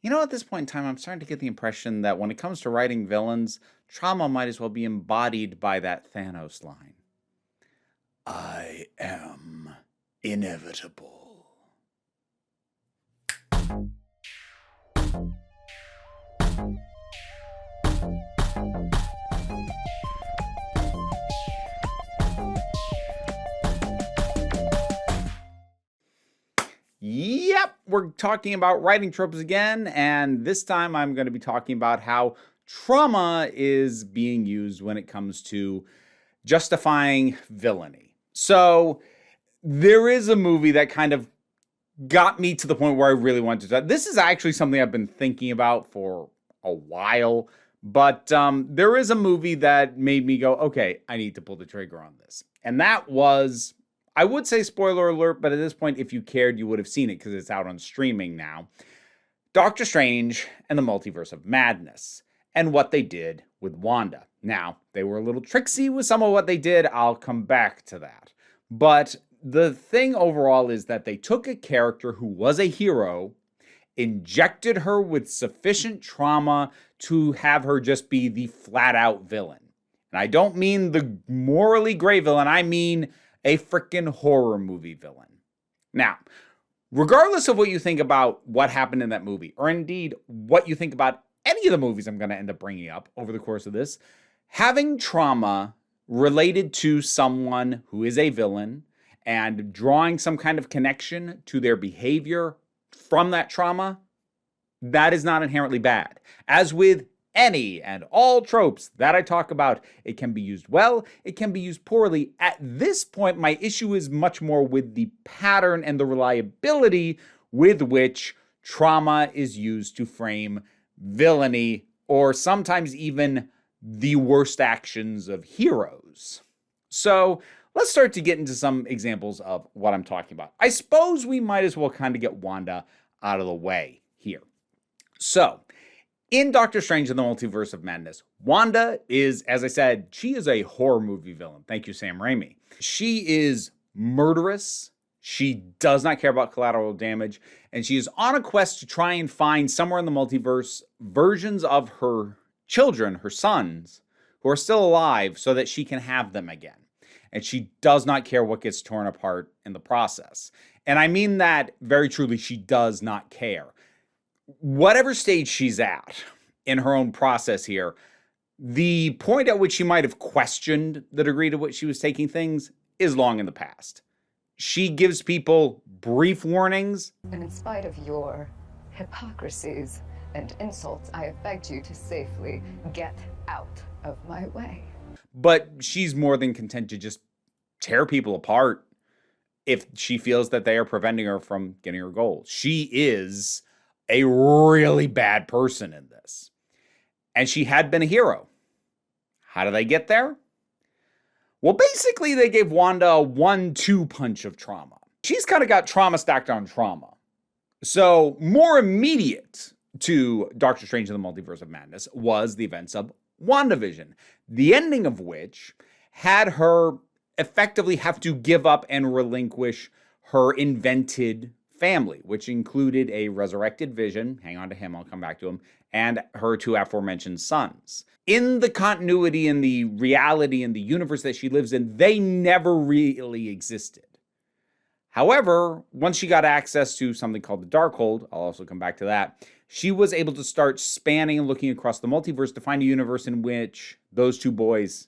At this point in time, I'm starting to get the impression that when it comes to writing villains, trauma might as well be embodied by that Thanos line. I am inevitable. Yep, we're talking about writing tropes again, and this time I'm going to be talking about how trauma is being used when it comes to justifying villainy. So, there is a movie that kind of got me to the point where I really wanted to. This is actually something I've been thinking about for a while, but there is a movie that made me go, okay, I need to pull the trigger on this. And that was, I would say spoiler alert, but at this point, if you cared, you would have seen it because it's out on streaming now. Doctor Strange and the Multiverse of Madness and what they did with Wanda. Now, they were a little tricksy with some of what they did. I'll come back to that. But the thing overall is that they took a character who was a hero, injected her with sufficient trauma to have her just be the flat out villain. And I don't mean the morally gray villain, I mean a freaking horror movie villain. Now, regardless of what you think about what happened in that movie, or indeed what you think about any of the movies I'm going to end up bringing up over the course of this, having trauma related to someone who is a villain and drawing some kind of connection to their behavior from that trauma, that is not inherently bad. As with any and all tropes that I talk about, it can be used well, it can be used poorly. At this point, my issue is much more with the pattern and the reliability with which trauma is used to frame villainy, or sometimes even the worst actions of heroes. So let's start to get into some examples of what I'm talking about. I suppose we might as well kind of get Wanda out of the way here. So, in Doctor Strange and the Multiverse of Madness, Wanda is, as I said, she is a horror movie villain. Thank you, Sam Raimi. She is murderous. She does not care about collateral damage. And she is on a quest to try and find somewhere in the multiverse versions of her children, her sons, who are still alive so that she can have them again. And she does not care what gets torn apart in the process. And I mean that very truly, she does not care. Whatever stage she's at in her own process here, the point at which she might have questioned the degree to which she was taking things is long in the past. She gives people brief warnings. And in spite of your hypocrisies and insults, I have begged you to safely get out of my way. But she's more than content to just tear people apart if she feels that they are preventing her from getting her goals. She is a really bad person in this. And she had been a hero. How do they get there? Well, basically, they gave Wanda a 1-2 punch of trauma. She's kind of got trauma stacked on trauma. So, more immediate to Doctor Strange and the Multiverse of Madness was the events of WandaVision, the ending of which had her effectively have to give up and relinquish her invented family, which included a resurrected Vision, hang on to him, I'll come back to him, and her two aforementioned sons. In the continuity and the reality and the universe that she lives in, they never really existed. However, once she got access to something called the Darkhold, I'll also come back to that, she was able to start spanning and looking across the multiverse to find a universe in which those two boys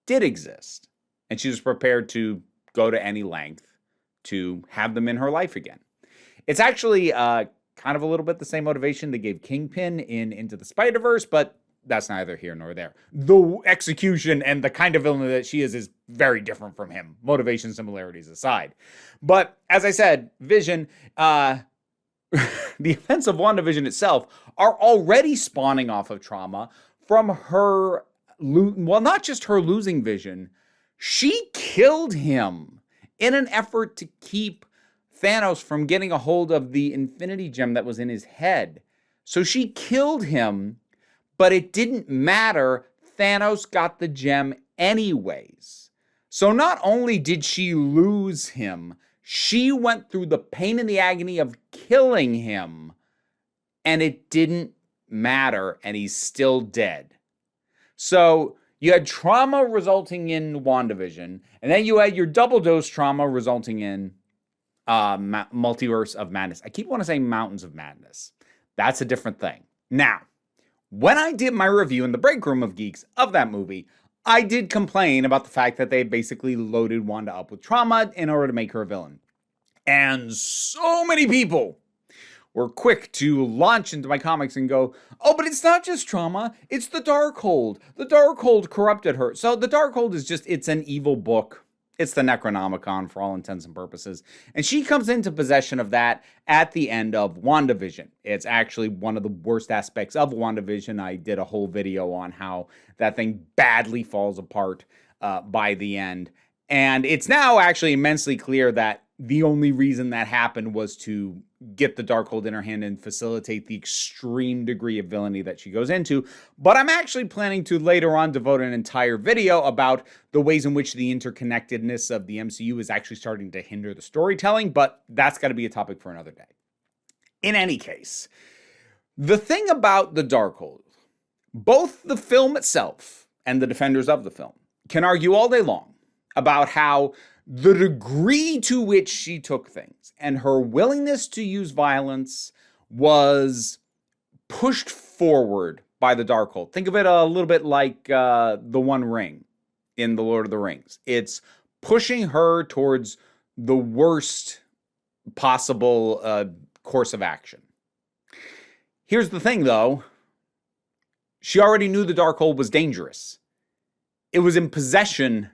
did exist. And she was prepared to go to any length to have them in her life again. It's actually kind of a little bit the same motivation they gave Kingpin in Into the Spider-Verse, but that's neither here nor there. The execution and the kind of villain that she is very different from him, motivation similarities aside. But as I said, Vision, the events of WandaVision itself are already spawning off of trauma from her, well, not just her losing Vision, she killed him in an effort to keep Thanos from getting a hold of the Infinity Gem that was in his head. So she killed him, but it didn't matter. Thanos got the gem anyways. So not only did she lose him, she went through the pain and the agony of killing him and it didn't matter, and he's still dead. So you had trauma resulting in WandaVision, and then you had your double dose trauma resulting in Multiverse of Madness. I keep wanting to say Mountains of Madness. That's a different thing. Now, when I did my review in the break room of Geeks of that movie, I did complain about the fact that they basically loaded Wanda up with trauma in order to make her a villain. And so many people were quick to launch into my comics and go, oh, but it's not just trauma, it's the Darkhold. The Darkhold corrupted her. So the Darkhold is just, it's an evil book. It's the Necronomicon for all intents and purposes. And she comes into possession of that at the end of WandaVision. It's actually one of the worst aspects of WandaVision. I did a whole video on how that thing badly falls apart by the end. And it's now actually immensely clear that the only reason that happened was to get the Darkhold in her hand and facilitate the extreme degree of villainy that she goes into. But I'm actually planning to later on devote an entire video about the ways in which the interconnectedness of the MCU is actually starting to hinder the storytelling, but that's got to be a topic for another day. In any case, the thing about the Darkhold, both the film itself and the defenders of the film can argue all day long about how the degree to which she took things and her willingness to use violence was pushed forward by the Darkhold. Think of it a little bit like the One Ring in The Lord of the Rings. It's pushing her towards the worst possible course of action. Here's the thing, though. She already knew the Darkhold was dangerous. It was in possession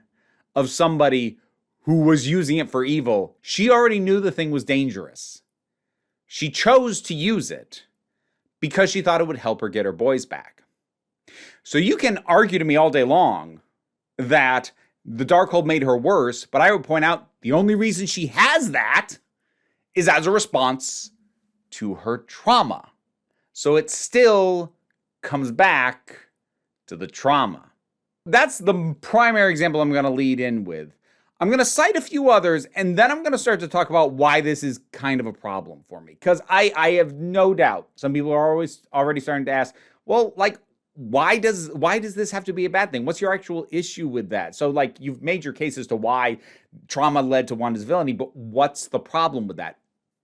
of somebody who was using it for evil. She already knew the thing was dangerous. She chose to use it because she thought it would help her get her boys back. So you can argue to me all day long that the Darkhold made her worse, but I would point out the only reason she has that is as a response to her trauma. So it still comes back to the trauma. That's the primary example I'm going to lead in with. I'm going to cite a few others, and then I'm going to start to talk about why this is kind of a problem for me. Because I have no doubt some people are already starting to ask, well, like, why does this have to be a bad thing? What's your actual issue with that? So, like, you've made your case as to why trauma led to Wanda's villainy, but what's the problem with that?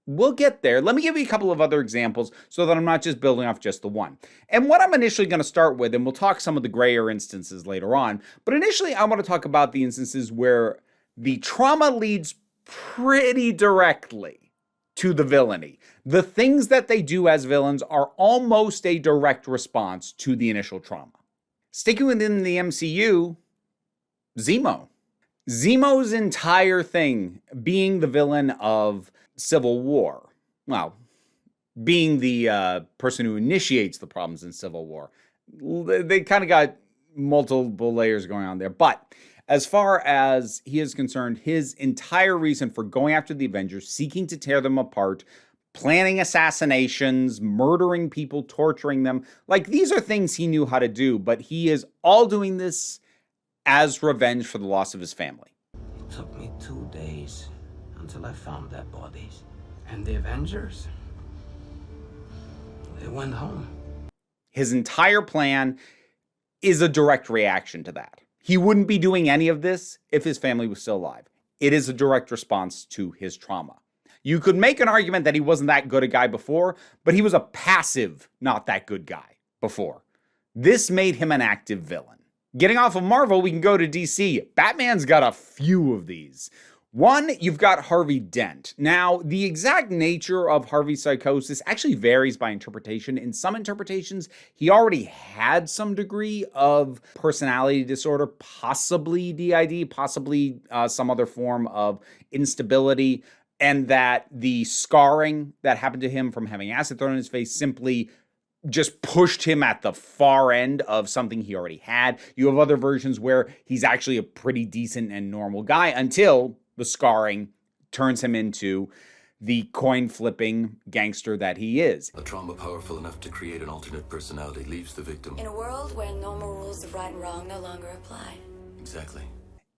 We'll get there. Let me give you a couple of other examples so that I'm not just building off just the one. And what I'm initially going to start with, and we'll talk some of the grayer instances later on, but initially I want to talk about the instances where the trauma leads pretty directly to the villainy. The things that they do as villains are almost a direct response to the initial trauma. Sticking within the MCU, Zemo. Zemo's entire thing being the villain of Civil War. Well, being the person who initiates the problems in Civil War. They kind of got multiple layers going on there. But as far as he is concerned, his entire reason for going after the Avengers, seeking to tear them apart, planning assassinations, murdering people, torturing them, like these are things he knew how to do, but he is all doing this as revenge for the loss of his family. It took me 2 days until I found their bodies. And the Avengers, they went home. His entire plan is a direct reaction to that. He wouldn't be doing any of this if his family was still alive. It is a direct response to his trauma. You could make an argument that he wasn't that good a guy before, but he was a passive, not that good guy before. This made him an active villain. Getting off of Marvel, we can go to DC. Batman's got a few of these. One, you've got Harvey Dent. Now, the exact nature of Harvey's psychosis actually varies by interpretation. In some interpretations, he already had some degree of personality disorder, possibly DID, possibly some other form of instability, and that the scarring that happened to him from having acid thrown in his face simply just pushed him at the far end of something he already had. You have other versions where he's actually a pretty decent and normal guy until the scarring turns him into the coin-flipping gangster that he is. A trauma powerful enough to create an alternate personality leaves the victim. In a world where normal rules of right and wrong no longer apply. Exactly.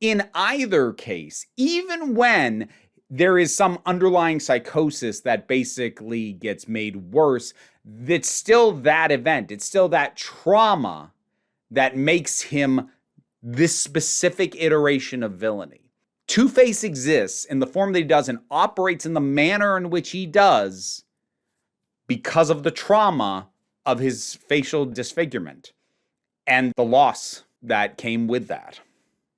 In either case, even when there is some underlying psychosis that basically gets made worse. It's still that event. It's still that trauma that makes him this specific iteration of villainy. Two-Face exists in the form that he does and operates in the manner in which he does because of the trauma of his facial disfigurement and the loss that came with that.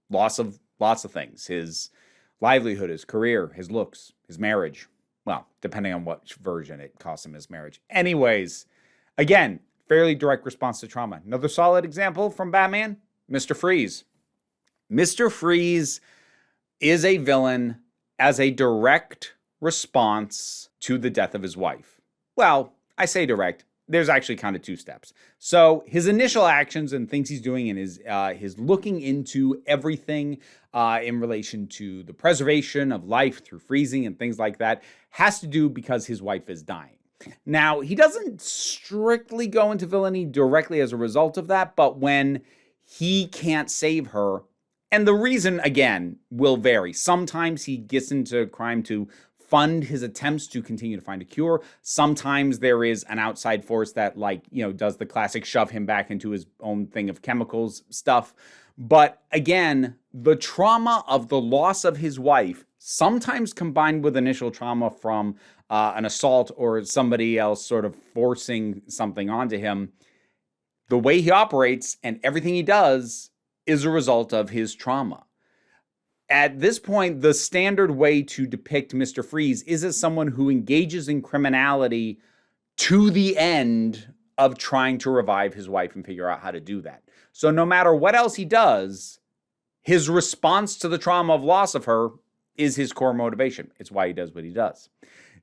Loss of lots of things. His livelihood, his career, his looks, his marriage. Well, depending on which version, it cost him his marriage. Anyways, again, fairly direct response to trauma. Another solid example from Batman, Mr. Freeze. Mr. Freeze is a villain as a direct response to the death of his wife. Well, I say direct. There's actually kind of two steps. So his initial actions and things he's doing and his looking into everything in relation to the preservation of life through freezing and things like that has to do because his wife is dying. Now, he doesn't strictly go into villainy directly as a result of that, but when he can't save her, and the reason, again, will vary. Sometimes he gets into crime to fund his attempts to continue to find a cure. Sometimes there is an outside force that, does the classic shove him back into his own thing of chemicals stuff. But again, the trauma of the loss of his wife, sometimes combined with initial trauma from an assault or somebody else sort of forcing something onto him, the way he operates and everything he does is a result of his trauma. At this point, the standard way to depict Mr. Freeze is as someone who engages in criminality to the end of trying to revive his wife and figure out how to do that. So no matter what else he does, his response to the trauma of loss of her is his core motivation. It's why he does what he does.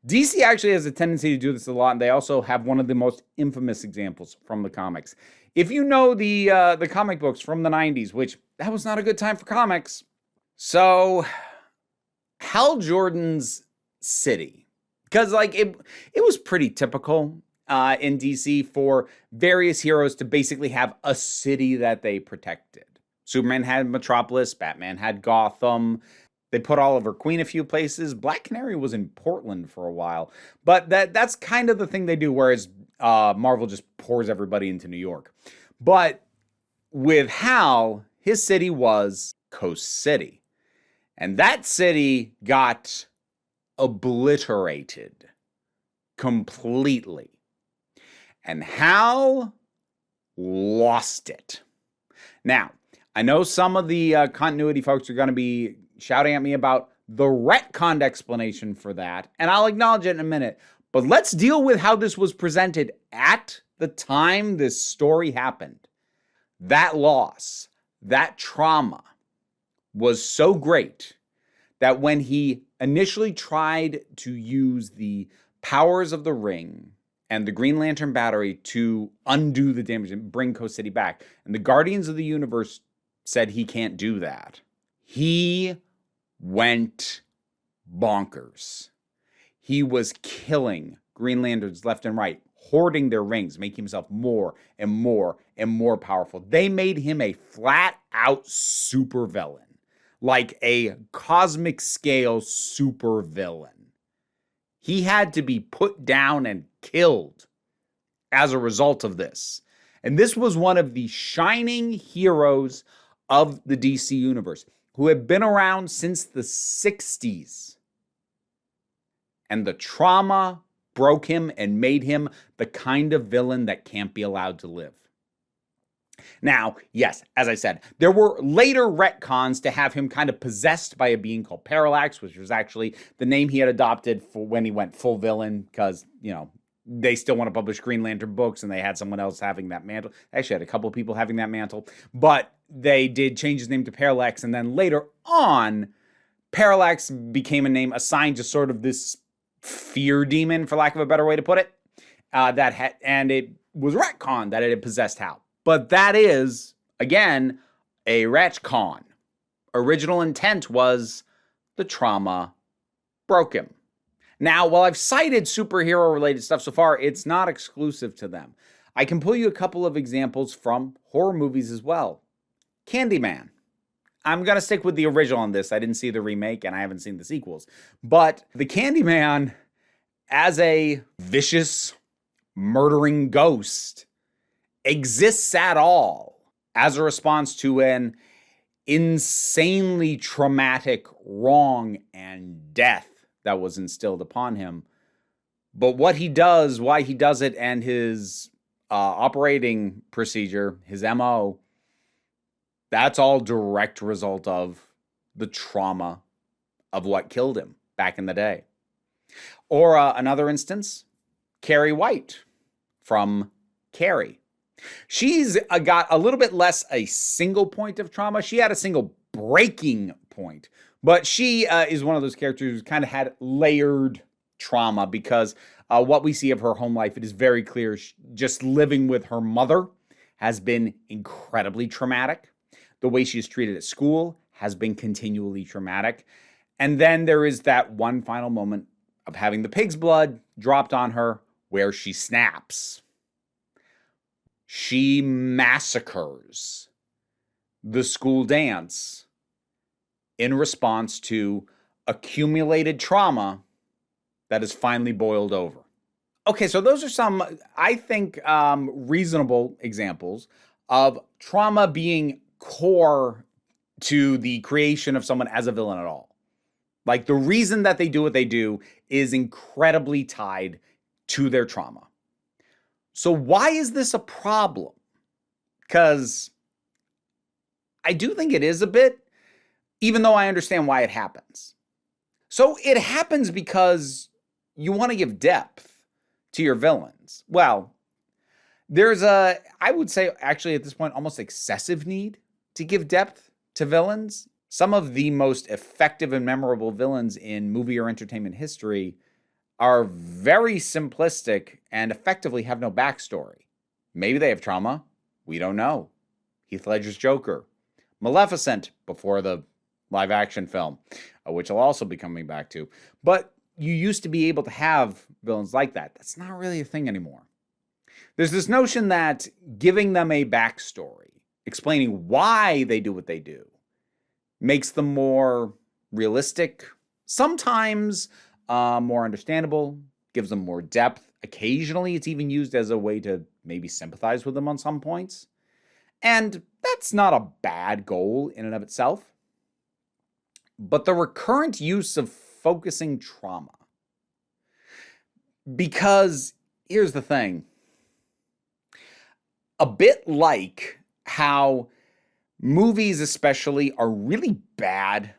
DC actually has a tendency to do this a lot, and they also have one of the most infamous examples from the comics. If you know the comic books from the 90s, which that was not a good time for comics. So Hal Jordan's city, because it was pretty typical in DC for various heroes to basically have a city that they protected. Superman had Metropolis, Batman had Gotham. They put Oliver Queen a few places. Black Canary was in Portland for a while. But that's kind of the thing they do, whereas Marvel just pours everybody into New York. But with Hal, his city was Coast City. And that city got obliterated completely. And Hal lost it. Now, I know some of the continuity folks are going to be shouting at me about the retconned explanation for that, and I'll acknowledge it in a minute. But let's deal with how this was presented at the time this story happened. That loss, that trauma was so great that when he initially tried to use the powers of the ring and the Green Lantern battery to undo the damage and bring Coast City back, and the Guardians of the Universe said he can't do that, he went bonkers. He was killing Green Lanterns left and right, hoarding their rings, making himself more and more and more powerful. They made him a flat-out supervillain, like a cosmic scale supervillain. He had to be put down and killed as a result of this. And this was one of the shining heroes of the DC universe, who had been around since the 60s. And the trauma broke him and made him the kind of villain that can't be allowed to live. Now, yes, as I said, there were later retcons to have him kind of possessed by a being called Parallax, which was actually the name he had adopted for when he went full villain, because, they still want to publish Green Lantern books, and they had someone else having that mantle. Actually, had a couple of people having that mantle, but they did change his name to Parallax, and then later on, Parallax became a name assigned to sort of this fear demon, for lack of a better way to put it, and it was retconned that it had possessed Hal. But that is, again, a retcon. Original intent was the trauma broke him. Now, while I've cited superhero-related stuff so far, it's not exclusive to them. I can pull you a couple of examples from horror movies as well. Candyman. I'm going to stick with the original on this. I didn't see the remake and I haven't seen the sequels. But the Candyman, as a vicious, murdering ghost, exists at all as a response to an insanely traumatic wrong and death that was instilled upon him. But what he does, why he does it, and his operating procedure, his MO, that's all direct result of the trauma of what killed him back in the day. Or another instance, Carrie White from Carrie. She's got a little bit less a single point of trauma. She had a single breaking point. But she is one of those characters who's kind of had layered trauma because what we see of her home life, it is very clear just living with her mother has been incredibly traumatic. The way she's treated at school has been continually traumatic. And then there is that one final moment of having the pig's blood dropped on her where she snaps. She massacres the school dance in response to accumulated trauma that is finally boiled over. Okay, so those are some, I think, reasonable examples of trauma being core to the creation of someone as a villain at all. Like, the reason that they do what they do is incredibly tied to their trauma. So why is this a problem? Because I do think it is a bit, even though I understand why it happens. So it happens because you want to give depth to your villains. Well, there's a, I would say actually at this point, almost excessive need to give depth to villains. Some of the most effective and memorable villains in movie or entertainment history are very simplistic and effectively have no backstory. Maybe they have trauma. We don't know. Heath Ledger's Joker. Maleficent before the live action film, which I'll also be coming back to. But you used to be able to have villains like that. That's not really a thing anymore. There's this notion that giving them a backstory, explaining why they do what they do, makes them more realistic, sometimes more understandable, gives them more depth. Occasionally, it's even used as a way to maybe sympathize with them on some points. And that's not a bad goal in and of itself. But the recurrent use of focusing trauma. Because here's the thing. A bit like how movies especially are really bad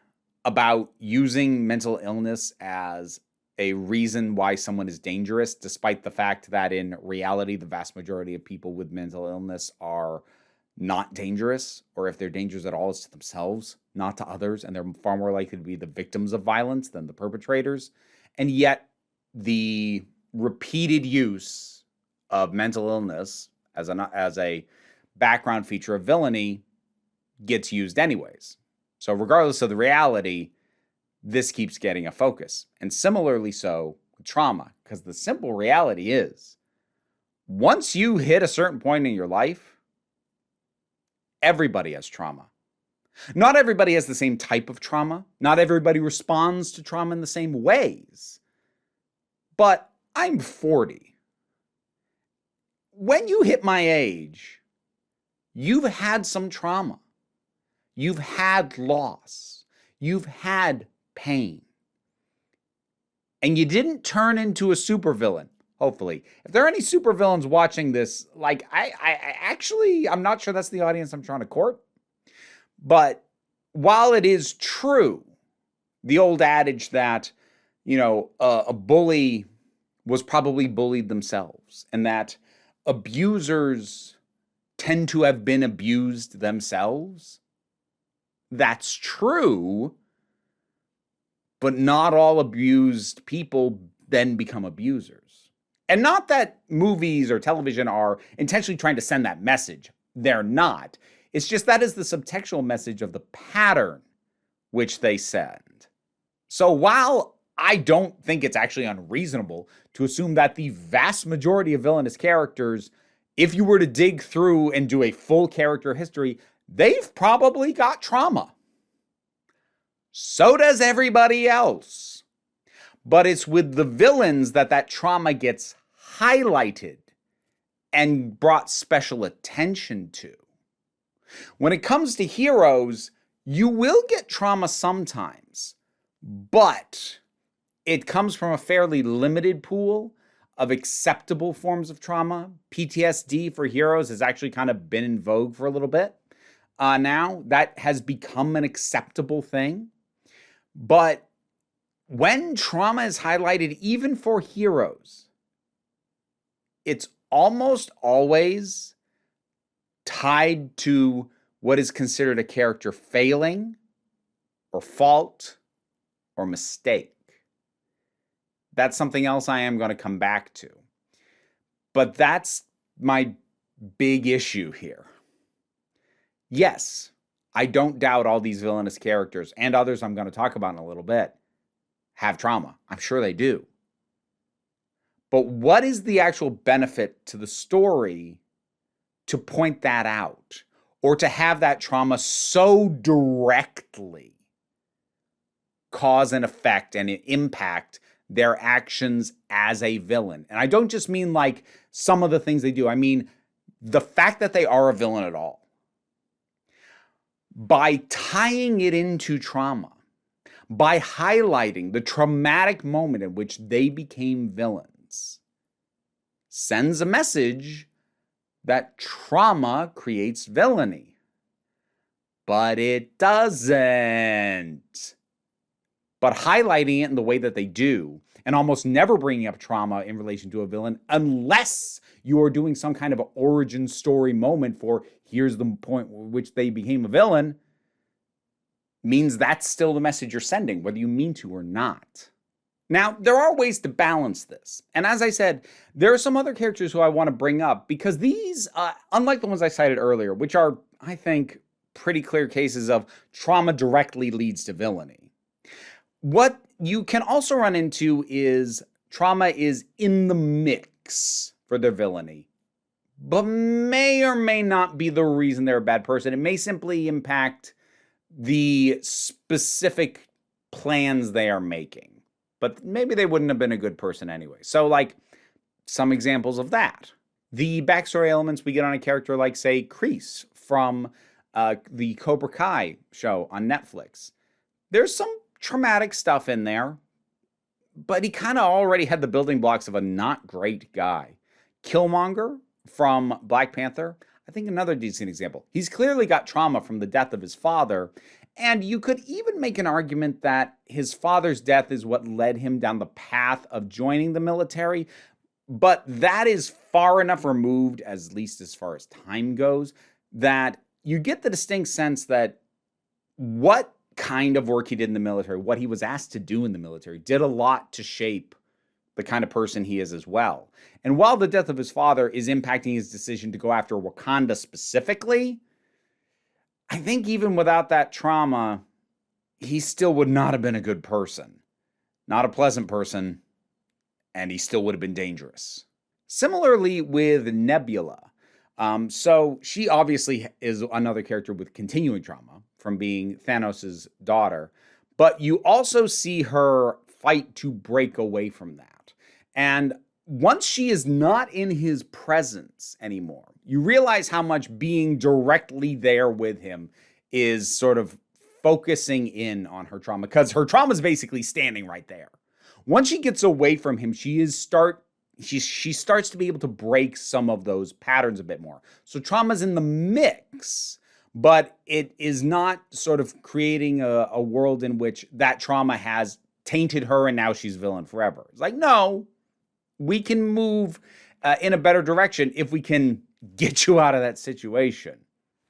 about using mental illness as a reason why someone is dangerous, despite the fact that in reality, the vast majority of people with mental illness are not dangerous, or if they're dangerous at all, it's to themselves, not to others, and they're far more likely to be the victims of violence than the perpetrators. And yet, the repeated use of mental illness as a background feature of villainy gets used anyways. So regardless of the reality, this keeps getting a focus. And similarly so with trauma, because the simple reality is, once you hit a certain point in your life, everybody has trauma. Not everybody has the same type of trauma. Not everybody responds to trauma in the same ways. But I'm 40. When you hit my age, you've had some trauma. You've had loss. You've had pain. And you didn't turn into a supervillain, hopefully. If there are any supervillains watching this, like, I'm not sure that's the audience I'm trying to court. But while it is true, the old adage that, a bully was probably bullied themselves, and that abusers tend to have been abused themselves, that's true, but not all abused people then become abusers. And not that movies or television are intentionally trying to send that message. They're not. It's just that is the subtextual message of the pattern which they send. So while I don't think it's actually unreasonable to assume that the vast majority of villainous characters, if you were to dig through and do a full character history, they've probably got trauma. So does everybody else. But it's with the villains that trauma gets highlighted and brought special attention to. When it comes to heroes, you will get trauma sometimes, but it comes from a fairly limited pool of acceptable forms of trauma. PTSD for heroes has actually kind of been in vogue for a little bit. Now that has become an acceptable thing. But when trauma is highlighted, even for heroes, it's almost always tied to what is considered a character failing or fault or mistake. That's something else I am going to come back to. But that's my big issue here. Yes, I don't doubt all these villainous characters and others I'm going to talk about in a little bit have trauma. I'm sure they do. But what is the actual benefit to the story to point that out or to have that trauma so directly cause an effect and impact their actions as a villain? And I don't just mean like some of the things they do. I mean the fact that they are a villain at all. By tying it into trauma, by highlighting the traumatic moment in which they became villains, sends a message that trauma creates villainy. But it doesn't. But highlighting it in the way that they do, and almost never bringing up trauma in relation to a villain, unless you are doing some kind of an origin story moment for here's the point at which they became a villain, means that's still the message you're sending, whether you mean to or not. Now, there are ways to balance this. And as I said, there are some other characters who I want to bring up because these, unlike the ones I cited earlier, which are, I think, pretty clear cases of trauma directly leads to villainy. What you can also run into is trauma is in the mix for their villainy, but may or may not be the reason they're a bad person. It may simply impact the specific plans they are making, but maybe they wouldn't have been a good person anyway. So like some examples of that. The backstory elements we get on a character like, say, Kreese from the Cobra Kai show on Netflix. There's some traumatic stuff in there, but he kind of already had the building blocks of a not great guy. Killmonger from Black Panther, I think another decent example. He's clearly got trauma from the death of his father, and you could even make an argument that his father's death is what led him down the path of joining the military, but that is far enough removed, at least as far as time goes, that you get the distinct sense that what kind of work he did in the military, what he was asked to do in the military, did a lot to shape the kind of person he is as well. And while the death of his father is impacting his decision to go after Wakanda specifically, I think even without that trauma, he still would not have been a good person. Not a pleasant person, and he still would have been dangerous. Similarly with Nebula. So she obviously is another character with continuing trauma from being Thanos' daughter, but you also see her fight to break away from that. And once she is not in his presence anymore, you realize how much being directly there with him is sort of focusing in on her trauma, because her trauma is basically standing right there. Once she gets away from him, she starts to be able to break some of those patterns a bit more. So trauma's in the mix, but it is not sort of creating a world in which that trauma has tainted her and now she's villain forever. It's like, no, we can move in a better direction if we can get you out of that situation.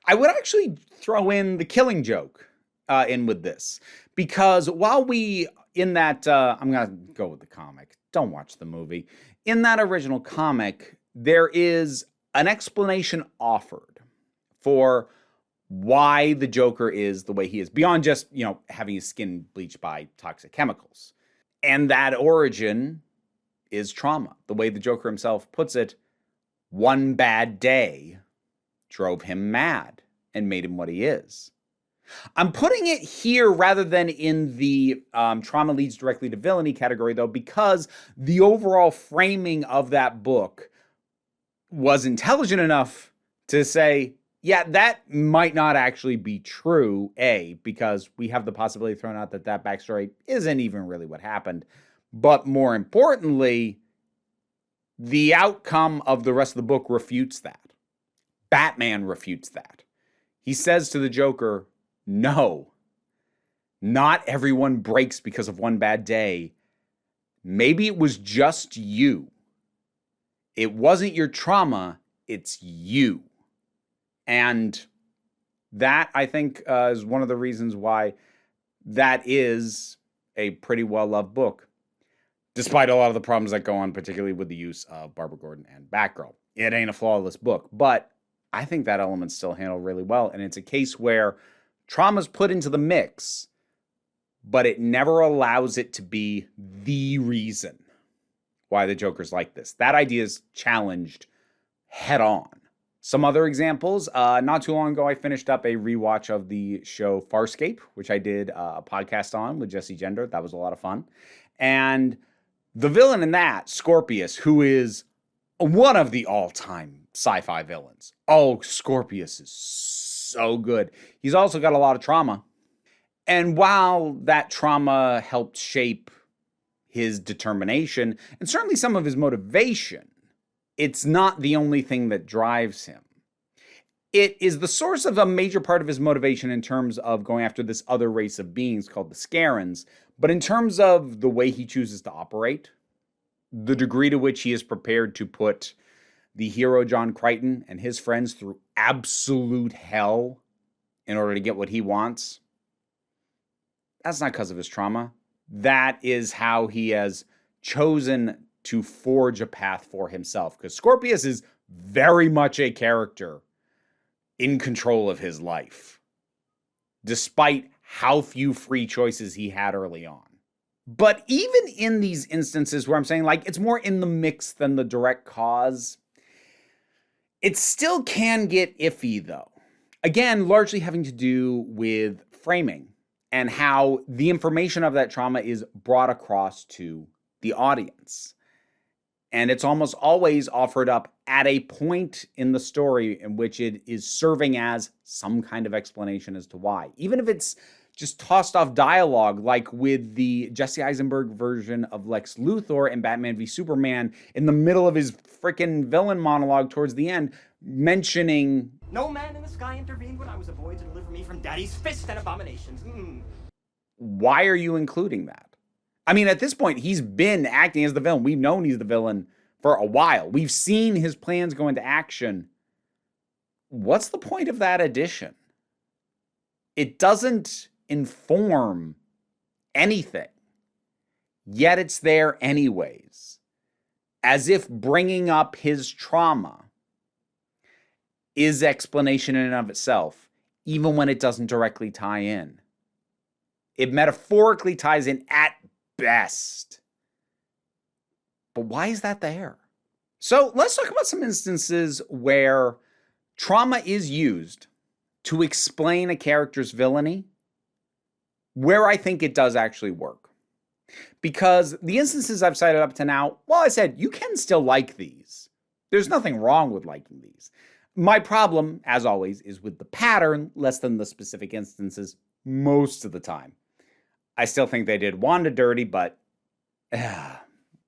I would actually throw in the Killing Joke in with this, because while we, in that, I'm going to go with the comic. Don't watch the movie. In that original comic, there is an explanation offered for why the Joker is the way he is, beyond just, having his skin bleached by toxic chemicals. And that origin is trauma. The way the Joker himself puts it, one bad day drove him mad and made him what he is. I'm putting it here rather than in the trauma leads directly to villainy category, though, because the overall framing of that book was intelligent enough to say, yeah, that might not actually be true, A, because we have the possibility thrown out that that backstory isn't even really what happened. But more importantly, the outcome of the rest of the book refutes that. Batman refutes that. He says to the Joker, no, not everyone breaks because of one bad day. Maybe it was just you. It wasn't your trauma, it's you. And that, I think, is one of the reasons why that is a pretty well-loved book, despite a lot of the problems that go on, particularly with the use of Barbara Gordon and Batgirl. It ain't a flawless book, but I think that element's still handled really well, and it's a case where trauma's put into the mix, but it never allows it to be the reason why the Joker's like this. That idea is challenged head on. Some other examples, not too long ago, I finished up a rewatch of the show Farscape, which I did a podcast on with Jesse Gender. That was a lot of fun. And the villain in that, Scorpius, who is one of the all-time sci-fi villains. Oh, Scorpius is so good. He's also got a lot of trauma. And while that trauma helped shape his determination, and certainly some of his motivation, it's not the only thing that drives him. It is the source of a major part of his motivation in terms of going after this other race of beings called the Scarens, but in terms of the way he chooses to operate, the degree to which he is prepared to put the hero John Crichton and his friends through absolute hell in order to get what he wants, that's not because of his trauma. That is how he has chosen to forge a path for himself, because Scorpius is very much a character in control of his life, despite how few free choices he had early on. But even in these instances where I'm saying, like, it's more in the mix than the direct cause, it still can get iffy, though. Again, largely having to do with framing and how the information of that trauma is brought across to the audience. And it's almost always offered up at a point in the story in which it is serving as some kind of explanation as to why. Even if it's just tossed off dialogue, like with the Jesse Eisenberg version of Lex Luthor in Batman v Superman, in the middle of his frickin' villain monologue towards the end, mentioning, "No man in the sky intervened when I was a boy to deliver me from daddy's fist and abominations." Why are you including that? I mean, at this point, he's been acting as the villain. We've known he's the villain for a while. We've seen his plans go into action. What's the point of that addition? It doesn't inform anything, yet it's there anyways. As if bringing up his trauma is explanation in and of itself, even when it doesn't directly tie in. It metaphorically ties in at best. But why is that there? So let's talk about some instances where trauma is used to explain a character's villainy, where I think it does actually work. Because the instances I've cited up to now, well, I said, you can still like these. There's nothing wrong with liking these. My problem, as always, is with the pattern less than the specific instances most of the time. I still think they did Wanda dirty, but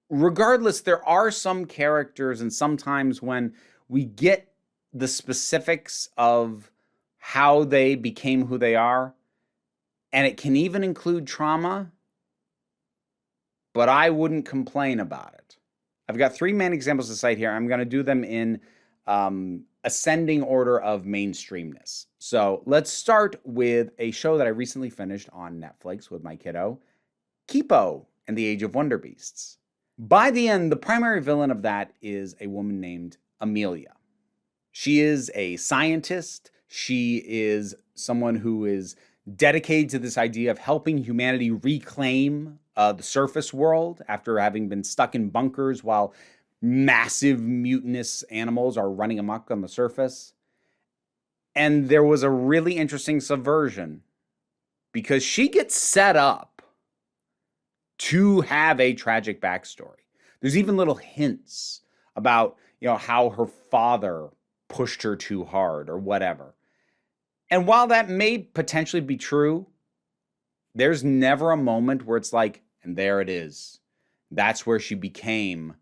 regardless, there are some characters, and sometimes when we get the specifics of how they became who they are, and it can even include trauma, but I wouldn't complain about it. I've got 3 main examples to cite here. I'm going to do them in ascending order of mainstreamness. So let's start with a show that I recently finished on Netflix with my kiddo, Kipo and the Age of Wonder Beasts. By the end, the primary villain of that is a woman named Amelia. She is a scientist. She is someone who is dedicated to this idea of helping humanity reclaim the surface world after having been stuck in bunkers while massive mutinous animals are running amok on the surface. And there was a really interesting subversion because she gets set up to have a tragic backstory. There's even little hints about, how her father pushed her too hard or whatever. And while that may potentially be true, there's never a moment where it's like, and there it is. That's where she became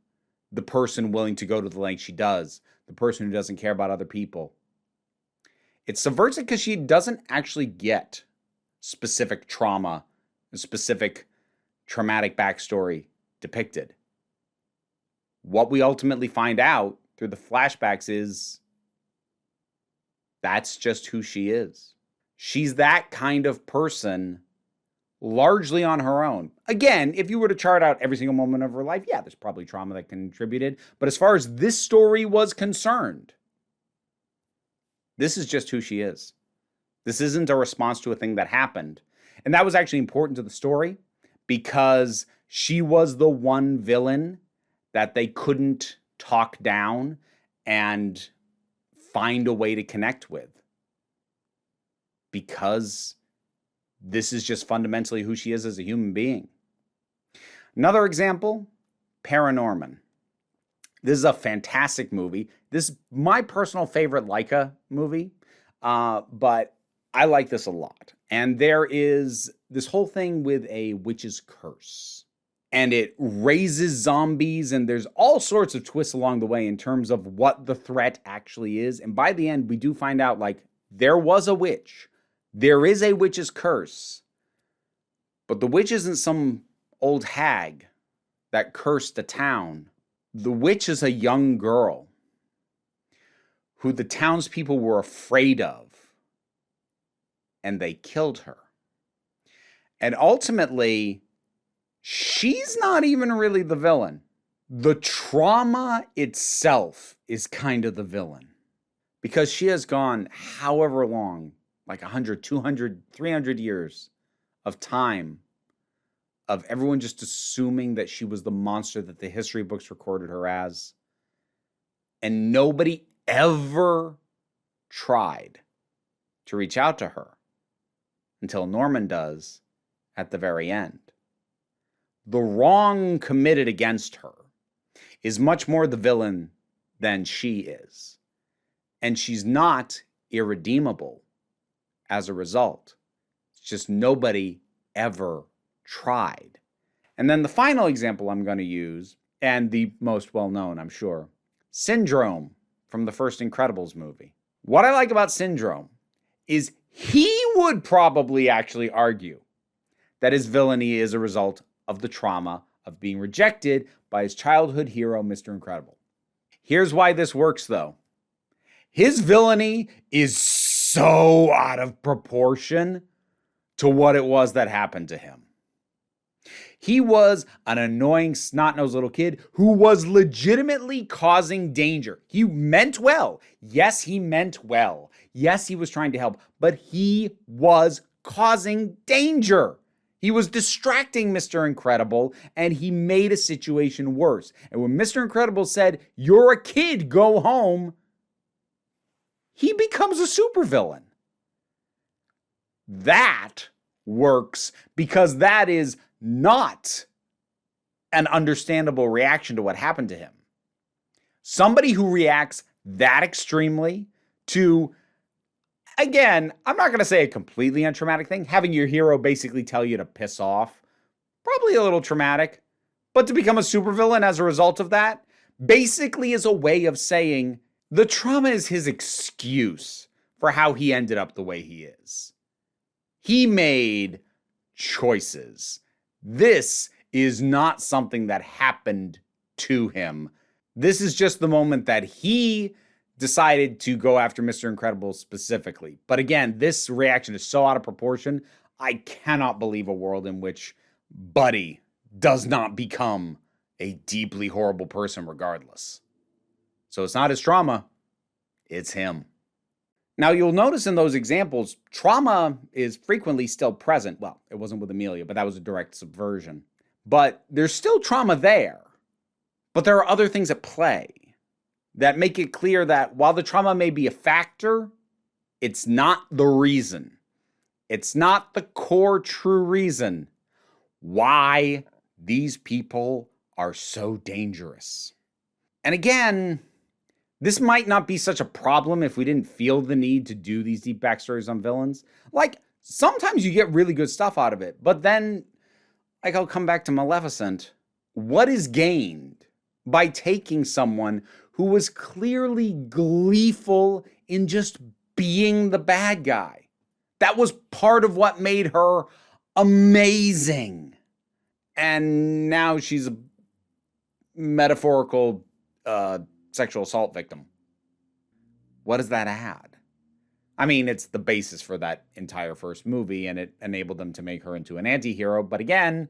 the person willing to go to the length she does, the person who doesn't care about other people. It subverts it because she doesn't actually get specific trauma, a specific traumatic backstory depicted. What we ultimately find out through the flashbacks is that's just who she is. She's that kind of person largely on her own. Again, if you were to chart out every single moment of her life, yeah, there's probably trauma that contributed. But as far as this story was concerned, this is just who she is. This isn't a response to a thing that happened. And that was actually important to the story because she was the one villain that they couldn't talk down and find a way to connect with. Because this is just fundamentally who she is as a human being. Another example, Paranorman. This is a fantastic movie. This is my personal favorite Laika movie, but I like this a lot. And there is this whole thing with a witch's curse. And it raises zombies, and there's all sorts of twists along the way in terms of what the threat actually is. And by the end, we do find out, there was a witch. There is a witch's curse. But the witch isn't some old hag that cursed a town. The witch is a young girl who the townspeople were afraid of, and they killed her. And ultimately, she's not even really the villain. The trauma itself is kind of the villain. Because she has gone however long, 100, 200, 300 years of time of everyone just assuming that she was the monster that the history books recorded her as. And nobody ever tried to reach out to her until Norman does at the very end. The wrong committed against her is much more the villain than she is. And she's not irredeemable as a result. It's just nobody ever tried. And then the final example I'm going to use, and the most well-known, I'm sure, Syndrome from the first Incredibles movie. What I like about Syndrome is he would probably actually argue that his villainy is a result of the trauma of being rejected by his childhood hero, Mr. Incredible. Here's why this works, though. His villainy is so out of proportion to what it was that happened to him. He was an annoying, snot-nosed little kid who was legitimately causing danger. He meant well. Yes, he meant well. Yes, he was trying to help, but he was causing danger. He was distracting Mr. Incredible, and he made a situation worse. And when Mr. Incredible said, "You're a kid, go home," he becomes a supervillain. That works because that is not an understandable reaction to what happened to him. Somebody who reacts that extremely to, again, I'm not going to say a completely untraumatic thing. Having your hero basically tell you to piss off, probably a little traumatic. But to become a supervillain as a result of that, basically is a way of saying the trauma is his excuse for how he ended up the way he is. He made choices. This is not something that happened to him. This is just the moment that he decided to go after Mr. Incredible specifically. But again, this reaction is so out of proportion, I cannot believe a world in which Buddy does not become a deeply horrible person regardless. So it's not his trauma, it's him. Now, you'll notice in those examples, trauma is frequently still present. Well, it wasn't with Amelia, but that was a direct subversion. But there's still trauma there. But there are other things at play that make it clear that while the trauma may be a factor, It's not the reason. It's not the core true reason why these people are so dangerous. And again, this might not be such a problem if we didn't feel the need to do these deep backstories on villains. Like, sometimes you get really good stuff out of it, but then, like, I'll come back to Maleficent. What is gained by taking someone who was clearly gleeful in just being the bad guy? That was part of what made her amazing. And now she's a metaphorical sexual assault victim. What does that add? I mean, it's the basis for that entire first movie, and it enabled them to make her into an anti-hero. But again,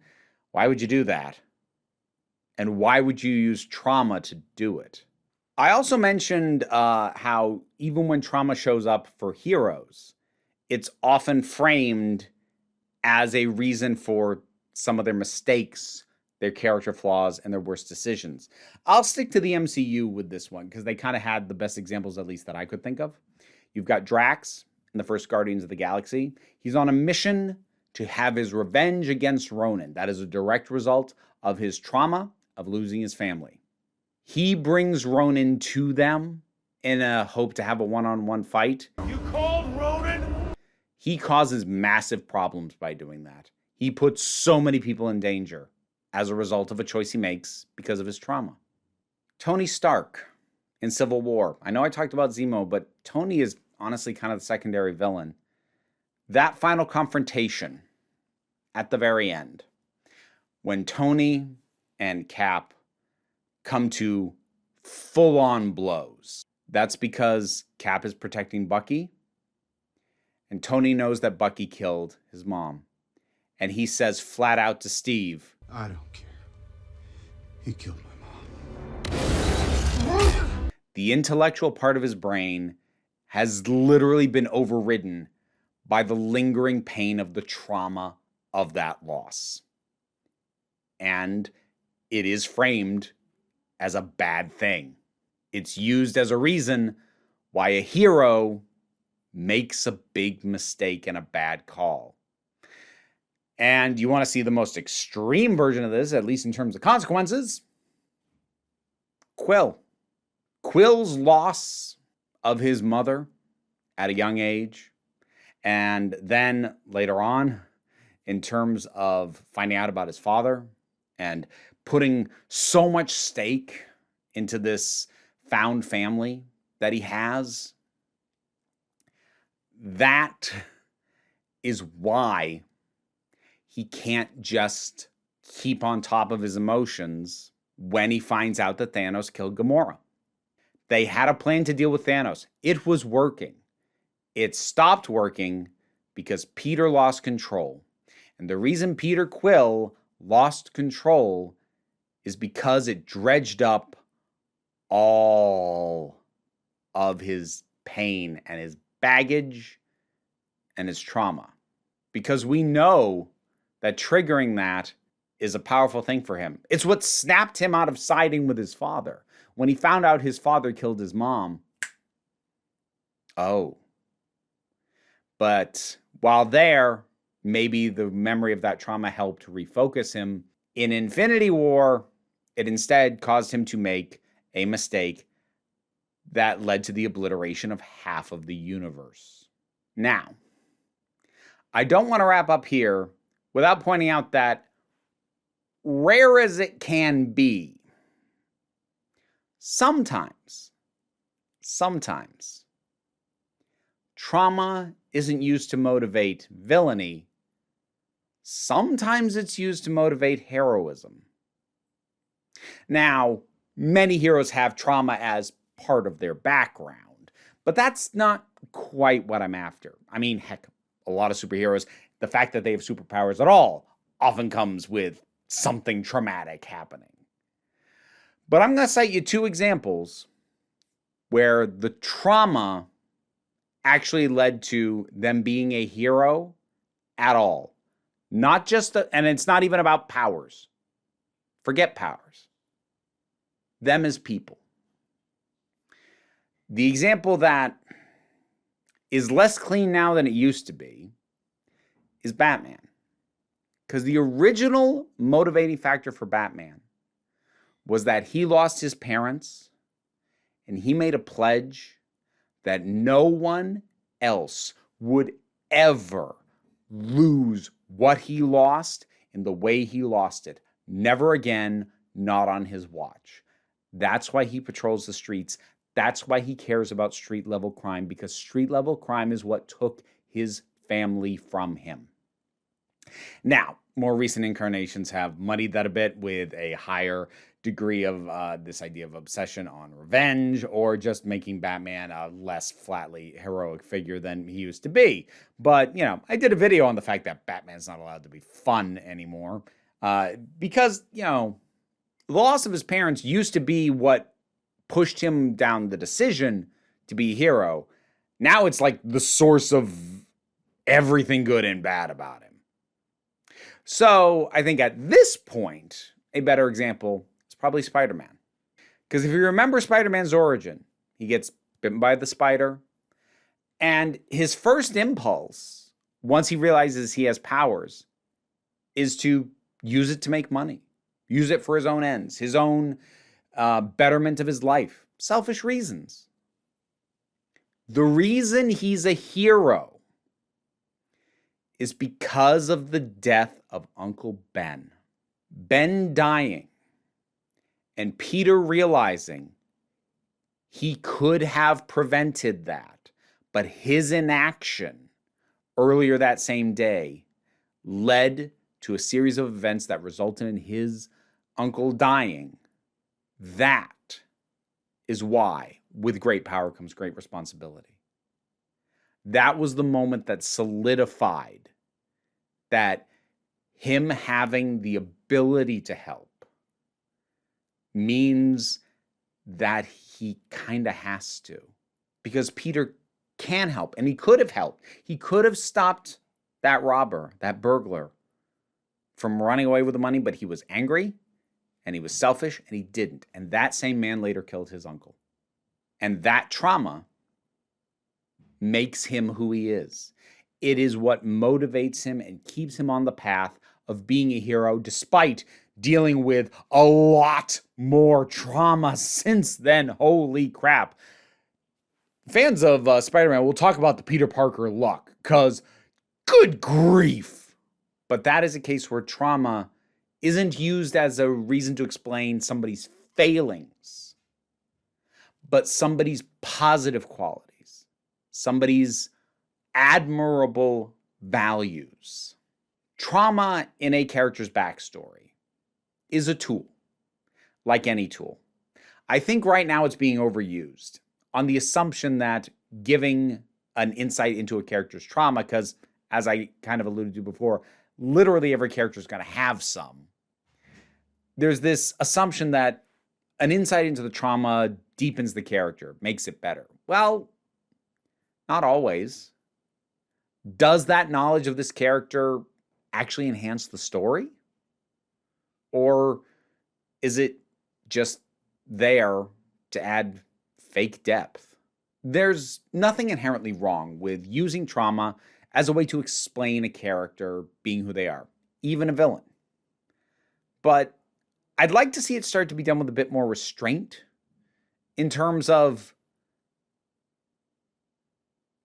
why would you do that? And why would you use trauma to do it? I also mentioned how even when trauma shows up for heroes, it's often framed as a reason for some of their mistakes, their character flaws, and their worst decisions. I'll stick to the MCU with this one because they kind of had the best examples, at least that I could think of. You've got Drax in the first Guardians of the Galaxy. He's on a mission to have his revenge against Ronan. That is a direct result of his trauma of losing his family. He brings Ronan to them in a hope to have a one-on-one fight. You called Ronan? He causes massive problems by doing that. He puts so many people in danger as a result of a choice he makes because of his trauma. Tony Stark in Civil War. I know I talked about Zemo, but Tony is honestly kind of the secondary villain. That final confrontation at the very end, when Tony and Cap come to full-on blows, that's because Cap is protecting Bucky, and Tony knows that Bucky killed his mom. And he says flat out to Steve, I don't care. He killed my mom. the intellectual part of his brain has literally been overridden by the lingering pain of the trauma of that loss. And it is framed as a bad thing. It's used as a reason why a hero makes a big mistake and a bad call. And you want to see the most extreme version of this, at least in terms of consequences? Quill. Quill's loss of his mother at a young age, and then later on, in terms of finding out about his father and putting so much stake into this found family that he has, that is why he can't just keep on top of his emotions when he finds out that Thanos killed Gamora. They had a plan to deal with Thanos. It was working. It stopped working because Peter lost control. And the reason Peter Quill lost control is because it dredged up all of his pain and his baggage and his trauma. Because we know that triggering that is a powerful thing for him. It's what snapped him out of siding with his father. When he found out his father killed his mom, oh. But while there, maybe the memory of that trauma helped refocus him. In Infinity War, it instead caused him to make a mistake that led to the obliteration of half of the universe. Now, I don't want to wrap up here without pointing out that, rare as it can be, sometimes, trauma isn't used to motivate villainy. Sometimes it's used to motivate heroism. Now, many heroes have trauma as part of their background, but that's not quite what I'm after. I mean, heck, a lot of superheroes, the fact that they have superpowers at all often comes with something traumatic happening. But I'm going to cite you two examples where the trauma actually led to them being a hero at all. Not just, and it's not even about powers. Forget powers. Them as people. The example that is less clean now than it used to be is Batman. Because the original motivating factor for Batman was that he lost his parents and he made a pledge that no one else would ever lose what he lost in the way he lost it. Never again, not on his watch. That's why he patrols the streets. That's why he cares about street level crime, because street level crime is what took his family from him. Now, more recent incarnations have muddied that a bit with a higher degree of this idea of obsession on revenge, or just making Batman a less flatly heroic figure than he used to be. But, you know, I did a video on the fact that Batman's not allowed to be fun anymore because, you know, the loss of his parents used to be what pushed him down the decision to be a hero. Now it's like the source of everything good and bad about him. So I think at this point, a better example is probably Spider-Man. Because if you remember Spider-Man's origin, he gets bitten by the spider, and his first impulse, once he realizes he has powers, is to use it to make money. Use it for his own ends, his own betterment of his life. Selfish reasons. The reason he's a hero is because of the death of Uncle Ben. Ben dying and Peter realizing he could have prevented that, but his inaction earlier that same day led to a series of events that resulted in his uncle dying. That is why, with great power comes great responsibility. That was the moment that solidified that him having the ability to help means that he kind of has to. Because Peter can help, and he could have helped. He could have stopped that robber, that burglar, from running away with the money, but he was angry, and he was selfish, and he didn't. And that same man later killed his uncle. And that trauma makes him who he is. It is what motivates him and keeps him on the path of being a hero, despite dealing with a lot more trauma since then. Holy crap. Fans of Spider-Man will talk about the Peter Parker luck, because good grief. But that is a case where trauma isn't used as a reason to explain somebody's failings, but somebody's positive qualities, somebody's admirable values. Trauma in a character's backstory is a tool, like any tool. I think right now it's being overused on the assumption that giving an insight into a character's trauma, because as I kind of alluded to before, literally every character is going to have some. There's this assumption that an insight into the trauma deepens the character, makes it better. Well, not always. Does that knowledge of this character actually enhance the story? Or is it just there to add fake depth? There's nothing inherently wrong with using trauma as a way to explain a character being who they are, even a villain. But I'd like to see it start to be done with a bit more restraint in terms of,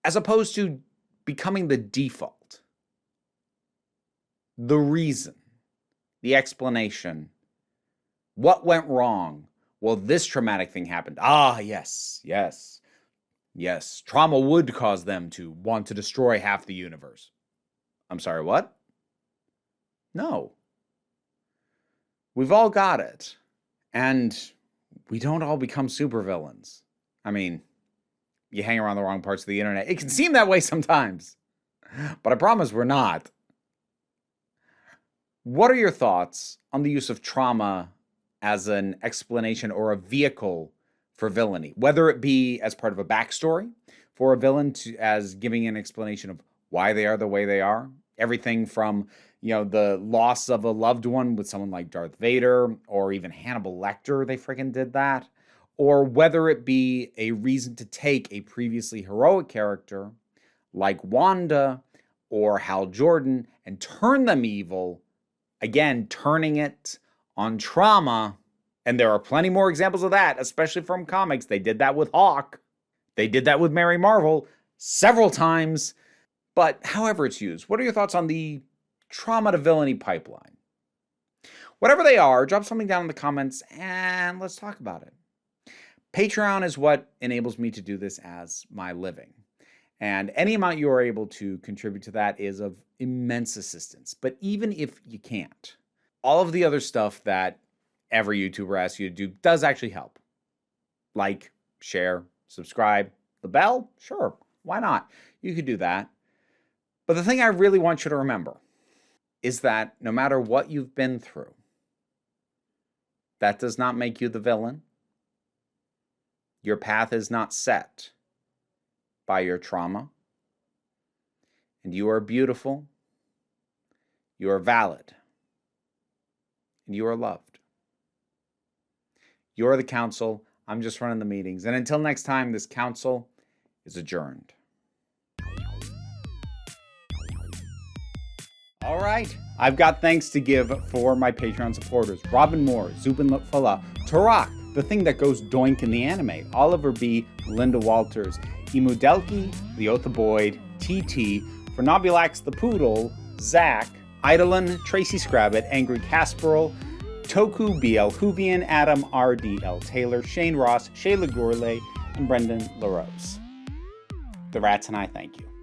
as opposed to becoming the default, the reason, the explanation, what went wrong. Well, this traumatic thing happened. Ah, yes. Trauma would cause them to want to destroy half the universe. I'm sorry, what? No. We've all got it. And we don't all become supervillains. I mean, you hang around the wrong parts of the internet. It can seem that way sometimes. But I promise we're not. What are your thoughts on the use of trauma as an explanation or a vehicle for villainy? Whether it be as part of a backstory for a villain, as giving an explanation of why they are the way they are. Everything from, the loss of a loved one with someone like Darth Vader, or even Hannibal Lecter, they freaking did that. Or whether it be a reason to take a previously heroic character, like Wanda or Hal Jordan and turn them evil, again, turning it on trauma. And there are plenty more examples of that, especially from comics. They did that with Hawk. They did that with Mary Marvel several times. But however it's used, what are your thoughts on the trauma to villainy pipeline? Whatever they are, drop something down in the comments and let's talk about it. Patreon is what enables me to do this as my living. And any amount you are able to contribute to that is of immense assistance. But even if you can't, all of the other stuff that every YouTuber asks you to do does actually help. Like, share, subscribe, the bell? Sure, why not? You could do that. But the thing I really want you to remember is that no matter what you've been through, that does not make you the villain. Your path is not set by your trauma. And you are beautiful. You are valid. And you are loved. You're the council. I'm just running the meetings. And until next time, this council is adjourned. All right. I've got thanks to give for my Patreon supporters. Robin Moore, Zubin Fala, Tarak, The Thing That Goes Doink in the Anime, Oliver B., Linda Walters, Emu Delki, Leotha Boyd, TT, Fernobulax the Poodle, Zach, Idolin, Tracy Scrabbit, Angry Casperl, Toku BL Huvian, Adam RDL Taylor, Shane Ross, Shayla Gourlay, and Brendan LaRose. The Rats and I thank you.